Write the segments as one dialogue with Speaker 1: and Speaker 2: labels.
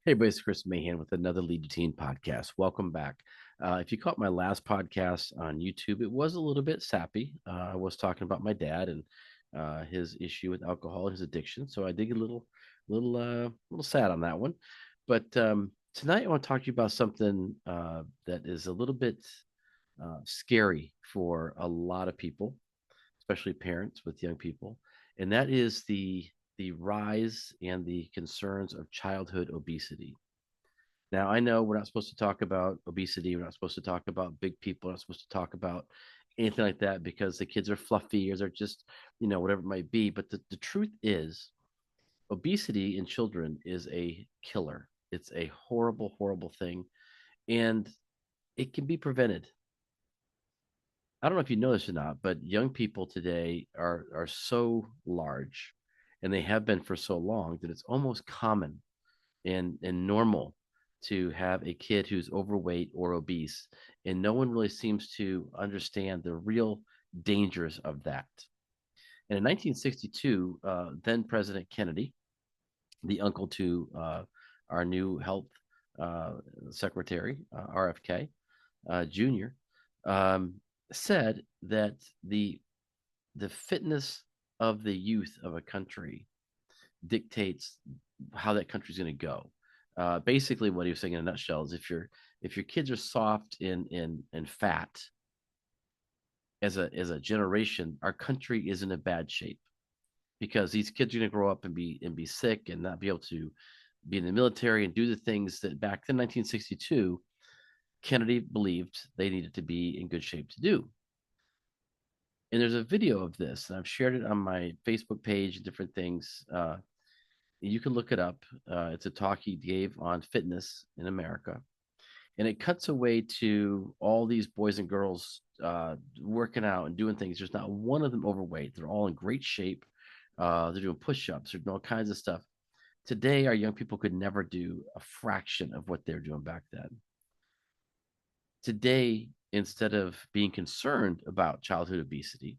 Speaker 1: Hey, everybody, it's Chris Mahan with another Lead to Teen podcast. Welcome back. If you caught my last podcast on YouTube, it was a little bit sappy. I was talking about my dad and his issue with alcohol and his addiction, so I did get little sad on that one. But tonight, I want to talk to you about something that is a little bit scary for a lot of people, especially parents with young people, and that is the rise and the concerns of childhood obesity. Now, I know we're not supposed to talk about obesity. We're not supposed to talk about big people. We're not supposed to talk about anything like that because the kids are fluffy or they're just, whatever it might be. But the truth is, obesity in children is a killer. It's a horrible, horrible thing. And it can be prevented. I don't know if you know this or not, but young people today are so large and they have been for so long that it's almost common and normal to have a kid who's overweight or obese, and no one really seems to understand the real dangers of that. And in 1962, then President Kennedy, the uncle to our new health uh, secretary, RFK Jr., um, said that the fitness of the youth of a country dictates how that country's going to go. Basically, what he was saying in a nutshell is if your kids are soft and fat as a generation, our country is in a bad shape because these kids are going to grow up and be sick and not be able to be in the military and do the things that back in 1962 Kennedy believed they needed to be in good shape to do. And there's a video of this, and I've shared it on my Facebook page and different things. You can look it up. It's a talk he gave on fitness in America, and it cuts away to all these boys and girls working out and doing things. There's not one of them overweight. They're all in great shape. They're doing push-ups. They're doing all kinds of stuff. Today, our young people could never do a fraction of what they're doing back then. Today, instead of being concerned about childhood obesity,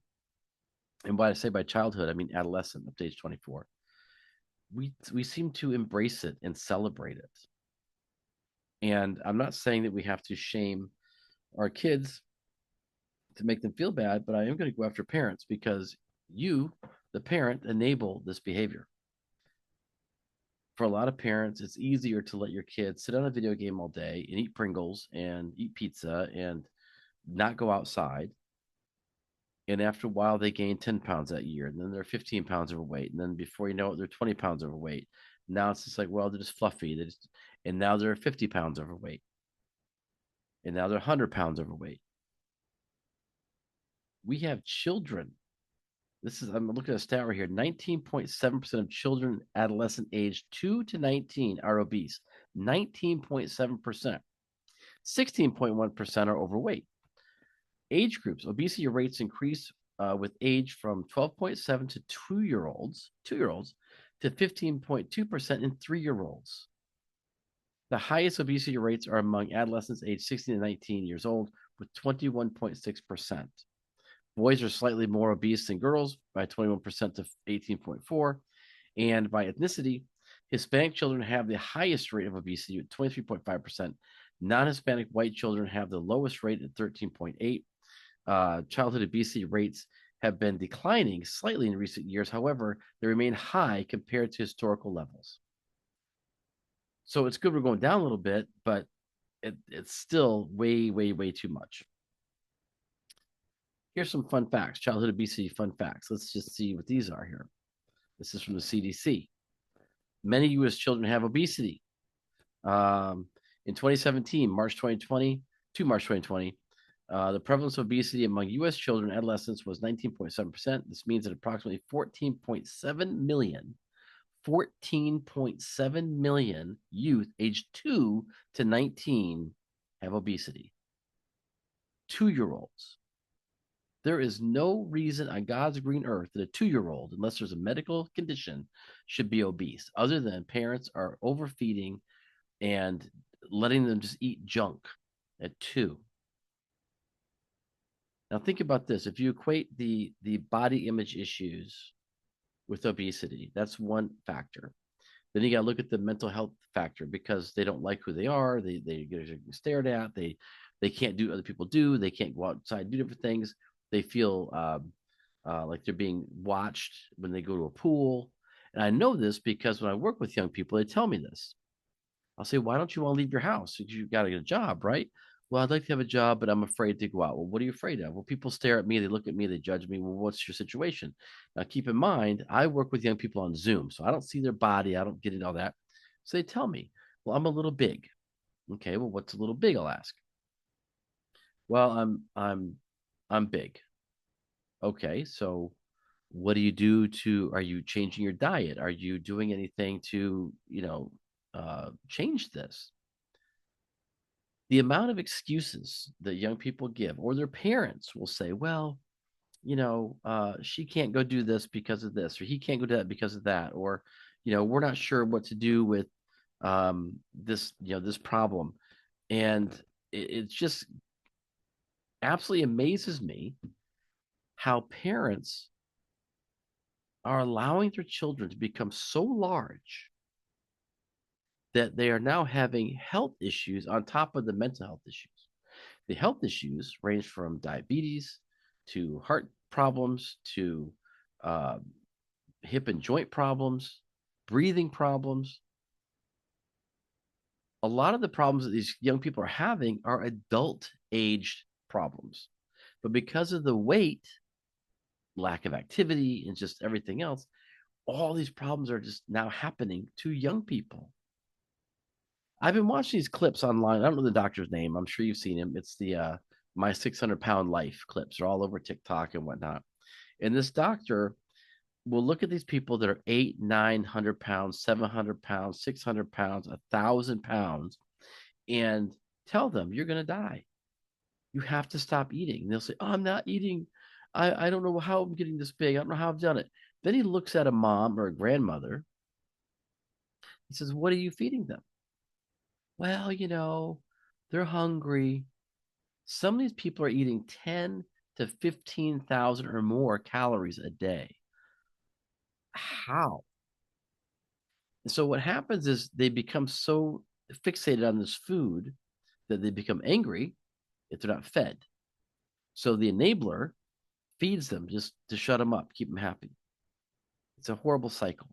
Speaker 1: and what I say by childhood, I mean adolescent up to age 24, we seem to embrace it and celebrate it. And I'm not saying that we have to shame our kids to make them feel bad, but I am going to go after parents because you, the parent, enable this behavior. For a lot of parents, it's easier to let your kids sit on a video game all day and eat Pringles and eat pizza and not go outside. And after a while, they gain 10 pounds that year. And then they're 15 pounds overweight. And then before you know it, they're 20 pounds overweight. Now it's just like, well, they're just fluffy. And now they're 50 pounds overweight. And now they're 100 pounds overweight. We have children. I'm looking at a stat right here. 19.7% of children adolescent aged 2 to 19 are obese. 19.7%. 16.1% are overweight. Age groups, obesity rates increase with age from 12.7 to 2-year-olds to 15.2% in 3-year-olds. The highest obesity rates are among adolescents aged 16 to 19 years old with 21.6%. Boys are slightly more obese than girls by 21% to 18.4. And by ethnicity, Hispanic children have the highest rate of obesity at 23.5%. Non-Hispanic white children have the lowest rate at 13.8. Childhood obesity rates have been declining slightly in recent years. However, they remain high compared to historical levels. So it's good we're going down a little bit, but it's still way, way, way too much. Here's some fun facts, childhood obesity fun facts. Let's just see what these are here. This is from the CDC. Many U.S. children have obesity. In 2017, March 2020 to March 2020, the prevalence of obesity among U.S. children and adolescents was 19.7%. This means that approximately 14.7 million youth aged 2 to 19 have obesity. 2-year-olds. There is no reason on God's green earth that a 2-year-old, unless there's a medical condition, should be obese, other than parents are overfeeding and letting them just eat junk at 2. Now think about this. If you equate the body image issues with obesity, that's one factor. Then you got to look at the mental health factor because they don't like who they are. They get stared at. They can't do what other people do. They can't go outside and do different things. They feel like they're being watched when they go to a pool. And I know this because when I work with young people, they tell me this. I'll say, why don't you want to leave your house? Because you got to get a job, right? Well, I'd like to have a job, but I'm afraid to go out. Well, what are you afraid of? Well, people stare at me, they look at me, they judge me. Well, what's your situation? Now, keep in mind, I work with young people on Zoom, so I don't see their body, I don't get into all that. So they tell me, well, I'm a little big. Okay, well, what's a little big? I'll ask. Well, I'm big. Okay, so what do you do to? Are you changing your diet? Are you doing anything to, change this? The amount of excuses that young people give, or their parents will say, well, she can't go do this because of this, or he can't go do that because of that, or, we're not sure what to do with this problem. And it just absolutely amazes me how parents are allowing their children to become so large that they are now having health issues on top of the mental health issues. The health issues range from diabetes to heart problems to uh, hip and joint problems, breathing problems. A lot of the problems that these young people are having are adult aged problems. But because of the weight, lack of activity, and just everything else, all these problems are just now happening to young people. I've been watching these clips online. I don't know the doctor's name. I'm sure you've seen him. It's the My 600-Pound Life clips. They're all over TikTok and whatnot. And this doctor will look at these people that are 800, 900 pounds, 700 pounds, 600 pounds, 1,000 pounds, and tell them you're going to die. You have to stop eating. And they'll say, oh, I'm not eating. I don't know how I'm getting this big. I don't know how I've done it. Then he looks at a mom or a grandmother. He says, what are you feeding them? Well, they're hungry. Some of these people are eating 10 to 15,000 or more calories a day. How? So what happens is they become so fixated on this food that they become angry if they're not fed. So the enabler feeds them just to shut them up, keep them happy. It's a horrible cycle.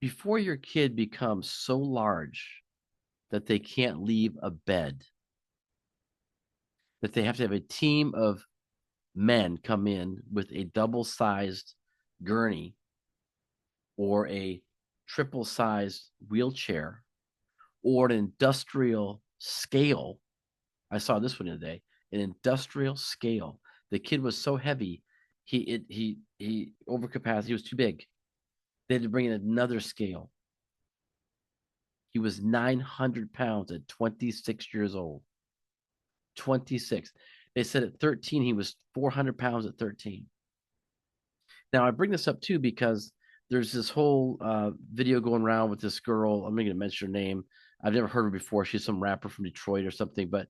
Speaker 1: Before your kid becomes so large that they can't leave a bed, that they have to have a team of men come in with a double sized gurney or a triple sized wheelchair or an industrial scale. I saw this one today, an industrial scale. The kid was so heavy, he overcapacity. He was too big. They had to bring in another scale. He was 900 pounds at 26 years old. 26. They said at 13 he was 400 pounds at 13. Now I bring this up too because there's this whole video going around with this girl. I'm not going to mention her name. I've never heard her before. She's some rapper from Detroit or something, but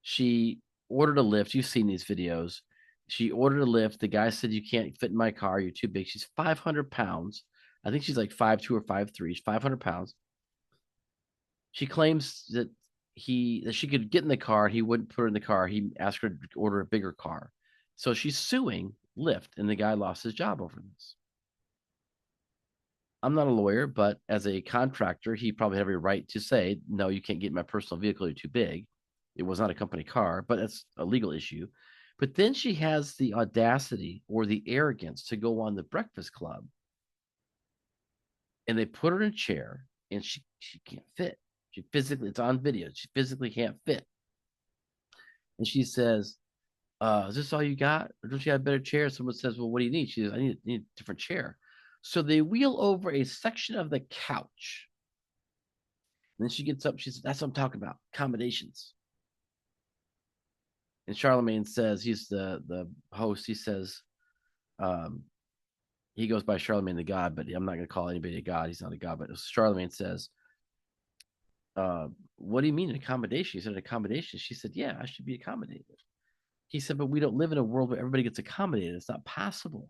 Speaker 1: she ordered a lift. You've seen these videos. She ordered a lift. The guy said, you can't fit in my car. You're too big. She's 500 pounds. I think she's like 5'2" or 5'3". She's 500 pounds. She claims that she could get in the car. He wouldn't put her in the car. He asked her to order a bigger car. So she's suing Lyft, and the guy lost his job over this. I'm not a lawyer, but as a contractor, he probably had every right to say, no, you can't get in my personal vehicle. You're too big. It was not a company car, but that's a legal issue. But then she has the audacity or the arrogance to go on the Breakfast Club, and they put her in a chair, and she can't fit. She physically, it's on video. She physically can't fit. And she says, is this all you got? Or don't you have a better chair? Someone says, well, what do you need? She says, I need a different chair. So they wheel over a section of the couch. And then she gets up. She says, that's what I'm talking about. Accommodations. And Charlemagne says, he's the host. He says, um, he goes by Charlemagne the God, but I'm not going to call anybody a God. He's not a God. But Charlemagne says, what do you mean an accommodation? He said, an accommodation. She said, yeah, I should be accommodated. He said, but we don't live in a world where everybody gets accommodated. It's not possible.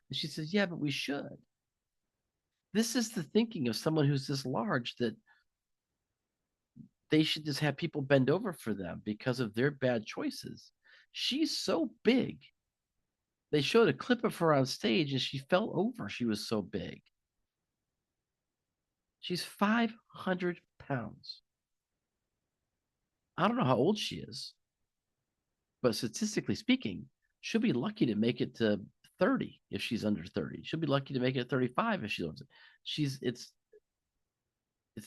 Speaker 1: And she says, yeah, but we should. This is the thinking of someone who's this large, that they should just have people bend over for them because of their bad choices. She's so big. They showed a clip of her on stage and she fell over. She was so big. She's 500 pounds. I don't know how old she is, but statistically speaking, she'll be lucky to make it to 30 if she's under 30. She'll be lucky to make it at 35 if she's under. She's it's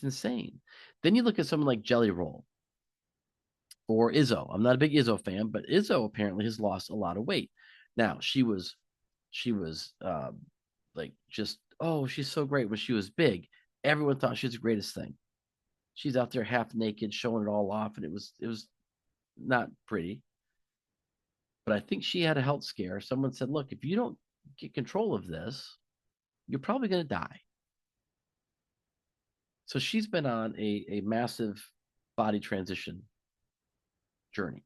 Speaker 1: insane. Then you look at someone like Jelly Roll or Izzo. I'm not a big Izzo fan, but Izzo apparently has lost a lot of weight. Now she was like just, oh, she's so great when she was big. Everyone thought she was the greatest thing. She's out there half naked, showing it all off, and it was not pretty. But I think she had a health scare. Someone said, "Look, if you don't get control of this, you're probably going to die." So she's been on a massive body transition journey.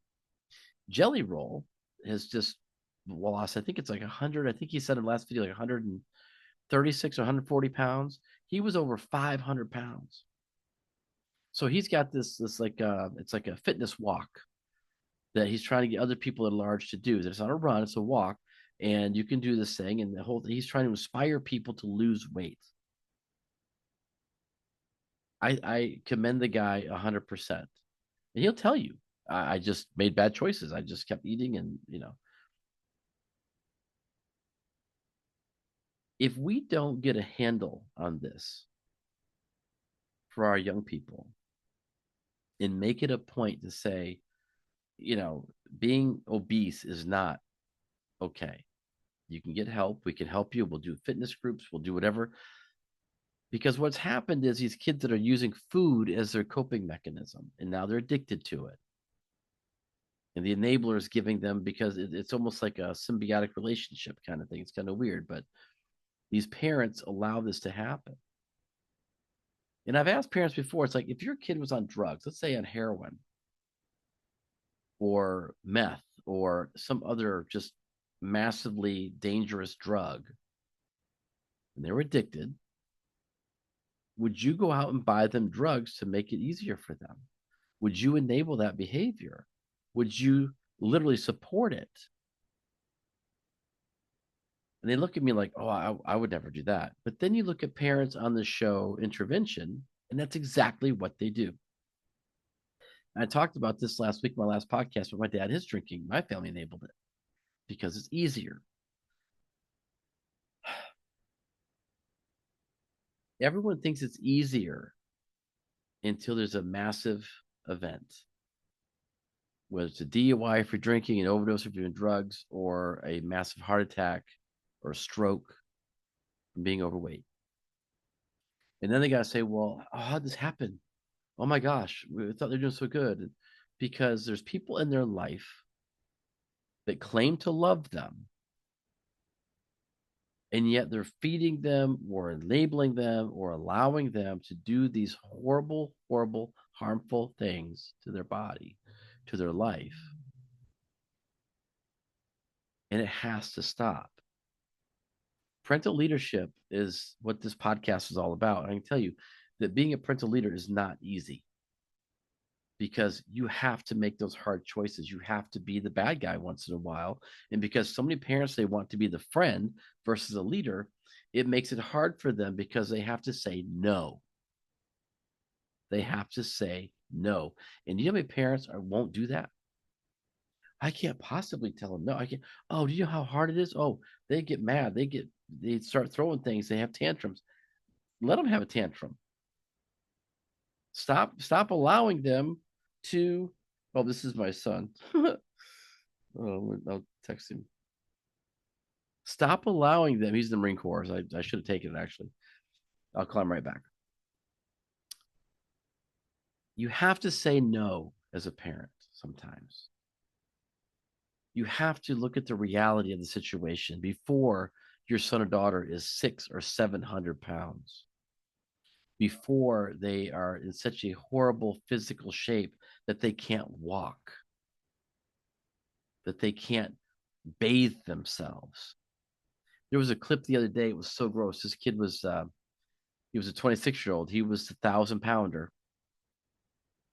Speaker 1: Jelly Roll has just lost, I think it's like 100. I think he said in the last video, like 136 or 140 pounds. He was over 500 pounds. So he's got this like it's like a fitness walk that he's trying to get other people at large to do. It's not a run, it's a walk, and you can do this thing. And the whole thing, he's trying to inspire people to lose weight. I commend the guy 100%, and he'll tell you, I just made bad choices. I just kept eating, and if we don't get a handle on this for our young people and make it a point to say, you know, being obese is not okay. You can get help. We can help you. We'll do fitness groups. We'll do whatever. Because what's happened is these kids that are using food as their coping mechanism, and now they're addicted to it. And the enabler is giving them, because it's almost like a symbiotic relationship kind of thing. It's kind of weird, but these parents allow this to happen. And I've asked parents before, it's like if your kid was on drugs, let's say on heroin or meth or some other just massively dangerous drug, and they were addicted, would you go out and buy them drugs to make it easier for them? Would you enable that behavior? Would you literally support it? And they look at me like, oh, I would never do that. But then you look at parents on the show Intervention, and that's exactly what they do. And I talked about this last week, my last podcast, with my dad, his drinking. My family enabled it because it's easier. Everyone thinks it's easier until there's a massive event, whether it's a DUI for drinking, an overdose for doing drugs, or a massive heart attack or a stroke from being overweight. And then they got to say, well, how did this happen? Oh my gosh, we thought they're doing so good. Because there's people in their life that claim to love them, and yet they're feeding them or enabling them or allowing them to do these horrible, horrible, harmful things to their body, to their life. And it has to stop. Parental leadership is what this podcast is all about. And I can tell you that being a parental leader is not easy, because you have to make those hard choices. You have to be the bad guy once in a while. And because so many parents, they want to be the friend versus a leader, it makes it hard for them because they have to say no. They have to say no. And you know how many parents won't do that? I can't possibly tell them no. I can't. Oh, do you know how hard it is? Oh, they get mad. They start throwing things. They have tantrums. Let them have a tantrum. Stop allowing them to. Oh, this is my son. Oh, I'll text him. Stop allowing them. He's in the Marine Corps. So I should have taken it, actually. I'll call him right back. You have to say no as a parent sometimes. You have to look at the reality of the situation before your son or daughter is 600 or 700 pounds, before they are in such a horrible physical shape that they can't walk, that they can't bathe themselves. There was a clip the other day. It was so gross. This kid was He was a 26-year-old. He was the 1,000 pounder,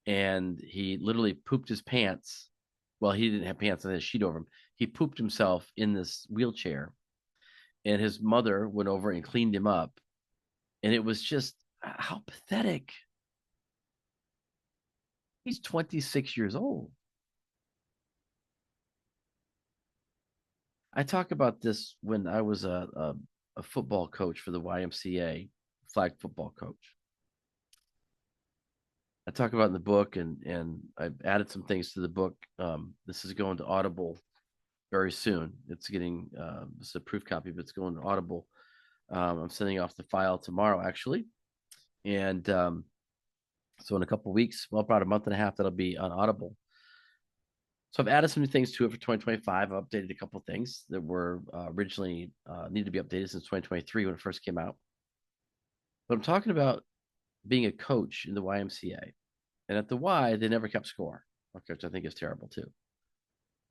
Speaker 1: and he literally pooped his pants. Well, he didn't have pants on his sheet over him. He pooped himself in this wheelchair, and his mother went over and cleaned him up. And it was just how pathetic. He's 26 years old. I talk about this when I was a football coach for the YMCA, flag football coach. I talk about in the book, and I've added some things to the book. This is going to Audible very soon. It's getting it's a proof copy, but it's going to Audible. I'm sending off the file tomorrow, actually, and so in a couple of weeks, well, about a month and a half, that'll be on Audible. So I've added some new things to it for 2025. I've updated a couple of things that were originally needed to be updated since 2023 when it first came out. But I'm talking about being a coach in the YMCA. And at the Y, they never kept score, which I think is terrible too.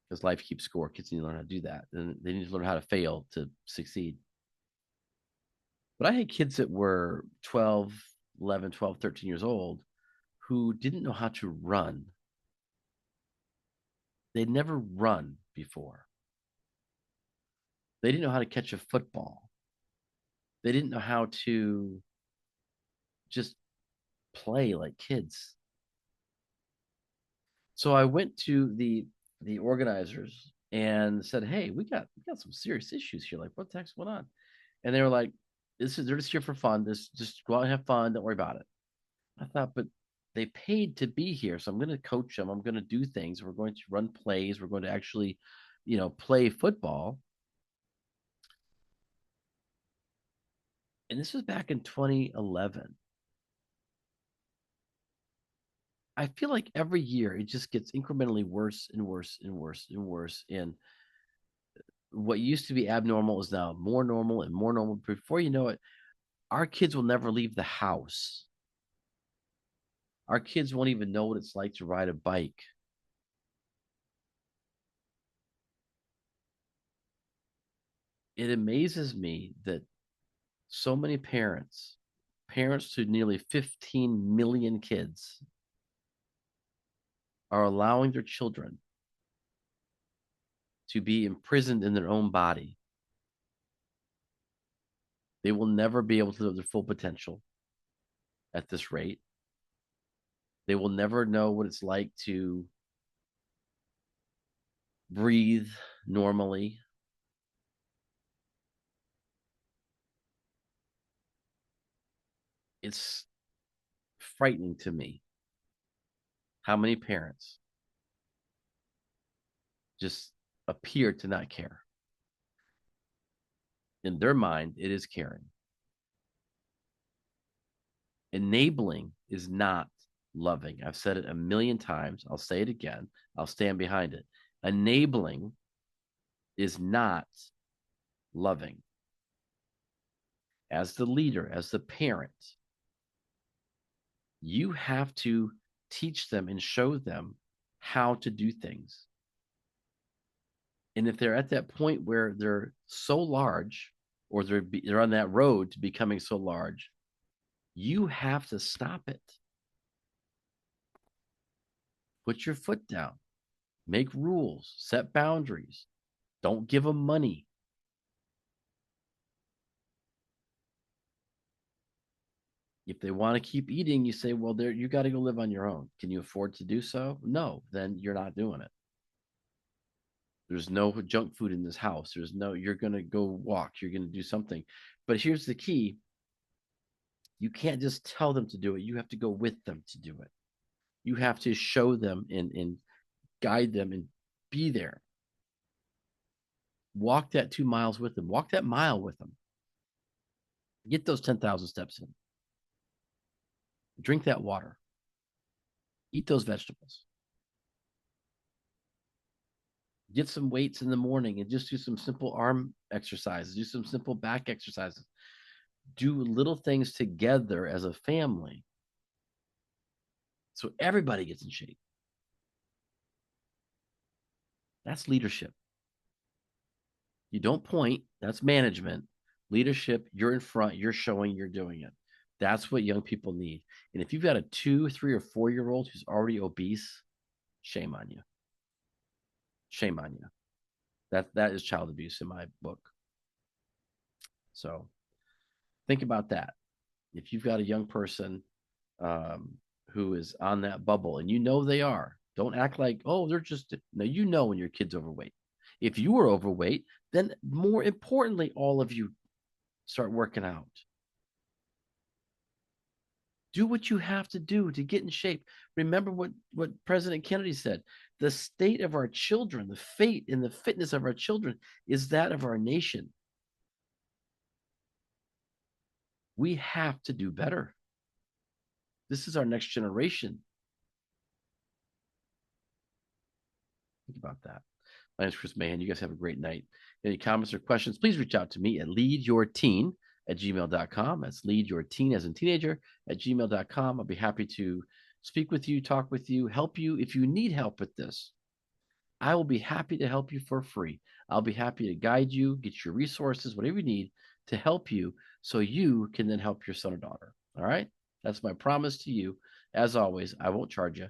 Speaker 1: Because life keeps score. Kids need to learn how to do that. And they need to learn how to fail to succeed. But I had kids that were 12, 11, 12, 13 years old who didn't know how to run. They'd never run before. They didn't know how to catch a football. They didn't know how to just play like kids. So I went to the organizers and said, "Hey, we got some serious issues here. Like, what the heck's going on?" And they were like, they're just here for fun. This just go out and have fun. Don't worry about it." I thought, but they paid to be here, so I'm going to coach them. I'm going to do things. We're going to run plays. We're going to actually, play football. And this was back in 2011. I feel like every year it just gets incrementally worse and worse and worse and worse. And what used to be abnormal is now more normal and more normal. Before you know it, our kids will never leave the house. Our kids won't even know what it's like to ride a bike. It amazes me that so many parents to nearly 15 million kids, are allowing their children to be imprisoned in their own body. They will never be able to live their full potential at this rate. They will never know what it's like to breathe normally. It's frightening to me how many parents just appear to not care. In their mind, it is caring. Enabling is not loving. I've said it a million times. I'll say it again. I'll stand behind it. Enabling is not loving. As the leader, as the parent, you have to teach them and show them how to do things. And if they're at that point where they're so large, or they're on that road to becoming so large, you have to stop it. Put your foot down, make rules, set boundaries. Don't give them money. If they want to keep eating, you say, well, you got to go live on your own. Can you afford to do so? No, then you're not doing it. There's no junk food in this house. You're going to go walk. You're going to do something. But here's the key. You can't just tell them to do it. You have to go with them to do it. You have to show them and guide them and be there. Walk that 2 miles with them. Walk that mile with them. Get those 10,000 steps in. Drink that water. Eat those vegetables. Get some weights in the morning and just do some simple arm exercises. Do some simple back exercises. Do little things together as a family so everybody gets in shape. That's leadership. You don't point, that's management. Leadership, you're in front, you're showing, you're doing it. That's what young people need. And if you've got a 2, 3, or 4 year old who's already obese, shame on you. Shame on you. That is child abuse in my book. So think about that. If you've got a young person um, who is on that bubble, and you know they are, don't act like, oh, they're just, no, you know when your kid's overweight. If you were overweight, then more importantly, all of you start working out. Do what you have to do to get in shape. Remember what President Kennedy said: the state of our children, the fate and the fitness of our children is that of our nation. We have to do better. This is our next generation. Think about that. My name is Chris Mahan. You guys have a great night. Any comments or questions, please reach out to me at leadyourteen@gmail.com. That's leadyourteen as in teenager @gmail.com. I'll be happy to speak with you, talk with you, help you. If you need help with this, I will be happy to help you for free. I'll be happy to guide you, get your resources, whatever you need to help you so you can then help your son or daughter. All right. That's my promise to you. As always, I won't charge you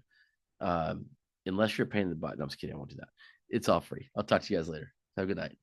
Speaker 1: um, unless you're paying the butt. No, I'm just kidding. I won't do that. It's all free. I'll talk to you guys later. Have a good night.